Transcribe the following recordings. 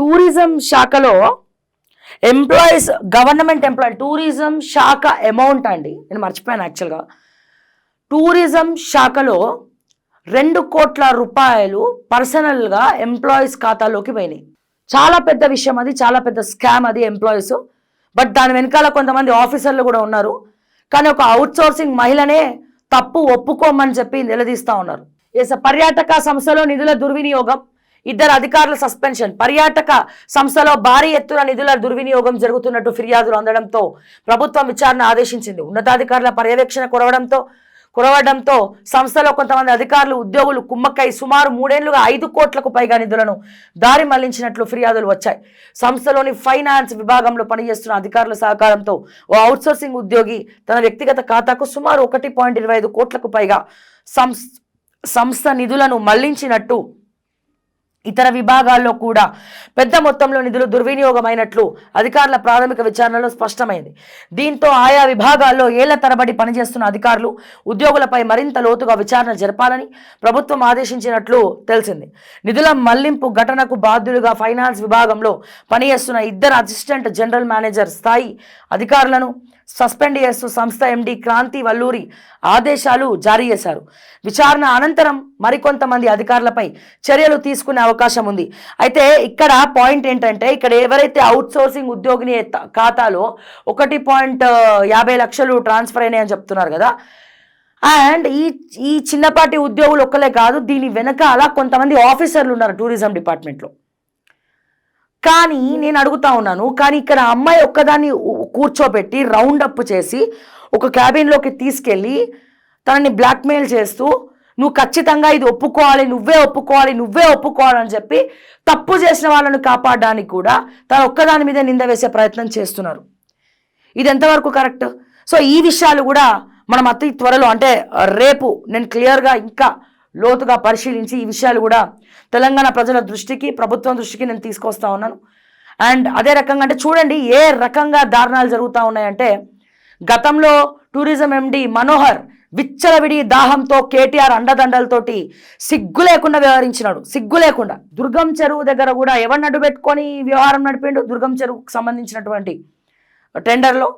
Tourism శాఖలో employees, government employee, tourism శాఖ amount అండి, నేను మర్చిపోయాను యాక్చువల్గా. టూరిజం శాఖలో 2 కోట్ల రూపాయలు పర్సనల్గా ఎంప్లాయీస్ ఖాతాలోకి పోయినాయి. చాలా పెద్ద విషయం అది, చాలా పెద్ద స్కామ్ అది ఎంప్లాయీస్. బట్ దాని వెనకాల కొంతమంది ఆఫీసర్లు కూడా ఉన్నారు. కానీ ఒక అవుట్సోర్సింగ్ మహిళనే తప్పు ఒప్పుకోమని చెప్పి నిలదీస్తూ ఉన్నారు. పర్యాటక సంస్థలో నిధుల దుర్వినియోగం, 2 అధికారుల సస్పెన్షన్. పర్యాటక సంస్థలో భారీ ఎత్తున నిధుల దుర్వినియోగం జరుగుతున్నట్టు ఫిర్యాదులు అందడంతో ప్రభుత్వం విచారణ ఆదేశించింది. ఉన్నతాధికారుల పర్యవేక్షణ కురవడంతో సంస్థలో కొంతమంది అధికారులు, ఉద్యోగులు కుమ్మక్కై సుమారు 3 ఏళ్లుగా 5 కోట్లకు పైగా నిధులను దారి మళ్లించినట్లు ఫిర్యాదులు వచ్చాయి. సంస్థలోని ఫైనాన్స్ విభాగంలో పనిచేస్తున్న అధికారుల సహకారంతో ఓ అవుట్సోర్సింగ్ ఉద్యోగి తన వ్యక్తిగత ఖాతాకు సుమారు 1.25 కోట్లకు పైగా సంస్థ నిధులను మళ్లించినట్టు, ఇతర విభాగాల్లో కూడా పెద్ద మొత్తంలో నిధులు దుర్వినియోగమైనట్లు అధికారుల ప్రాథమిక విచారణలో స్పష్టమైంది. దీంతో ఆయా విభాగాల్లో ఏళ్ల తరబడి పనిచేస్తున్న అధికారులు, ఉద్యోగులపై మరింత లోతుగా విచారణ జరపాలని ప్రభుత్వం ఆదేశించినట్లు తెలిసింది. నిధుల మళ్లింపు ఘటనకు బాధ్యులుగా ఫైనాన్స్ విభాగంలో పనిచేస్తున్న 2 అసిస్టెంట్ జనరల్ మేనేజర్ స్థాయి అధికారులను సస్పెండ్ చేస్తూ సంస్థ ఎండి క్రాంతి వల్లూరి ఆదేశాలు జారీ చేశారు. విచారణ అనంతరం మరికొంతమంది అధికారులపై చర్యలు తీసుకునే అవకాశం ఉంది. అయితే ఇక్కడ పాయింట్ ఏంటంటే, ఇక్కడ ఎవరైతే అవుట్సోర్సింగ్ ఉద్యోగిని ఖాతాలో 1.50 లక్షలు ట్రాన్స్ఫర్ అయినాయని చెప్తున్నారు కదా, అండ్ ఈ చిన్నపాటి ఉద్యోగులు ఒక్కలే కాదు, దీని వెనకాల కొంతమంది ఆఫీసర్లు ఉన్నారు టూరిజం డిపార్ట్మెంట్లో. కానీ నేను అడుగుతా ఉన్నాను, కానీ ఇక్కడ అమ్మాయి ఒక్కదాన్ని కూర్చోబెట్టి రౌండప్ చేసి ఒక క్యాబిన్లోకి తీసుకెళ్ళి తనని బ్లాక్మెయిల్ చేస్తూ నువ్వు ఖచ్చితంగా ఇది ఒప్పుకోవాలి, నువ్వే ఒప్పుకోవాలని చెప్పి తప్పు చేసిన వాళ్ళను కాపాడడానికి కూడా తన ఒక్కదాని మీద నింద వేసే ప్రయత్నం చేస్తున్నారు. ఇది ఎంతవరకు కరెక్ట్? సో ఈ విషయాలు కూడా మనం అతి త్వరలో, అంటే రేపు నేను క్లియర్గా ఇంకా లోతుగా పరిశీలించి ఈ విషయాలు కూడా తెలంగాణ ప్రజల దృష్టికి, ప్రభుత్వం దృష్టికి నేను తీసుకొస్తా ఉన్నాను. అండ్ అదే రకంగా అంటే చూడండి ఏ రకంగా దారుణాలు జరుగుతూ ఉన్నాయంటే, గతంలో టూరిజం ఎండి మనోహర్ విచ్చలవిడి దాహంతో కేటీఆర్ అండదండలతోటి సిగ్గు లేకుండా వ్యవహరించినాడు. సిగ్గు లేకుండా దుర్గం చెరువు దగ్గర కూడా ఎవరిని అడ్డు పెట్టుకొని వ్యవహారం నడిపిండు. దుర్గం చెరువుకు సంబంధించినటువంటి టెండర్లో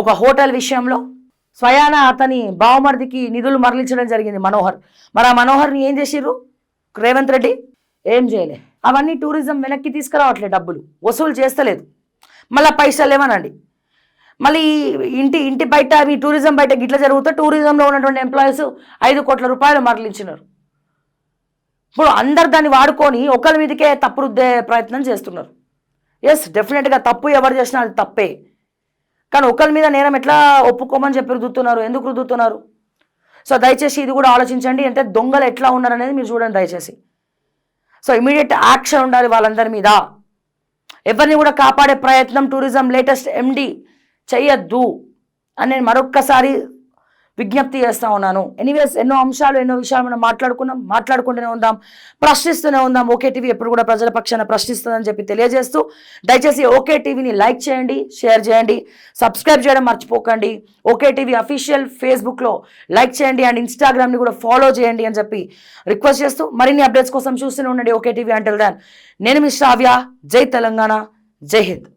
ఒక హోటల్ విషయంలో స్వయాన అతని బావమర్దికి నిధులు మరలించడం జరిగింది మనోహర్. మరి ఆ మనోహర్ని ఏం చేసిర్రు రేవంత్ రెడ్డి? ఏం చేయలే. అవన్నీ టూరిజం వెనక్కి తీసుకురావట్లేదు, డబ్బులు వసూలు చేస్తలేదు. మళ్ళీ పైసలు లేవనండి. మళ్ళీ ఇంటి బయట మీ టూరిజం బయట గిట్ల జరుగుతా టూరిజంలో ఉన్నటువంటి ఎంప్లాయీస్ 5 కోట్ల రూపాయలు మరలించినారు. ఇప్పుడు అందరు దాన్ని వాడుకొని ఒకరి మీదకే తప్పు రుద్దే ప్రయత్నం చేస్తున్నారు. ఎస్, డెఫినెట్గా తప్పు ఎవరు చేసినా అది తప్పే. కానీ ఒకరి మీద నేరం ఎట్లా ఒప్పుకోమని చెప్పి రుద్దుతున్నారు? ఎందుకు రుద్దుతున్నారు? సో దయచేసి ఇది కూడా ఆలోచించండి. అంటే దొంగలు ఎట్లా ఉన్నారనేది మీరు చూడండి దయచేసి. సో ఇమీడియట్ యాక్షన్ ఉండాలి వాళ్ళందరి మీద. ఎవరిని కూడా కాపాడే ప్రయత్నం టూరిజం లేటెస్ట్ ఎండి చెయ్యొద్దు అని నేను మరొక్కసారి విజ్ఞప్తి చేస్తూ ఉన్నాను. ఎనీవేస్, ఎన్నో విషయాలు మనం మాట్లాడుకుంటూనే ఉందాం, ప్రశ్నిస్తూనే ఉందాం. ఓకే టీవీ ఎప్పుడు కూడా ప్రజల పక్షాన ప్రశ్నిస్తుందని చెప్పి తెలియజేస్తూ, దయచేసి ఓకే టీవీని లైక్ చేయండి, షేర్ చేయండి, సబ్స్క్రైబ్ చేయడం మర్చిపోకండి. ఓకే టీవీ అఫీషియల్ ఫేస్బుక్లో లైక్ చేయండి అండ్ ఇన్స్టాగ్రామ్ని కూడా ఫాలో చేయండి అని చెప్పి రిక్వెస్ట్ చేస్తూ, మరిన్ని అప్డేట్స్ కోసం చూస్తూనే ఉండండి ఓకే టీవీ. అంటిల్ దెన్, నేను మీ శ్రావ్య. జై తెలంగాణ, జై హింద్.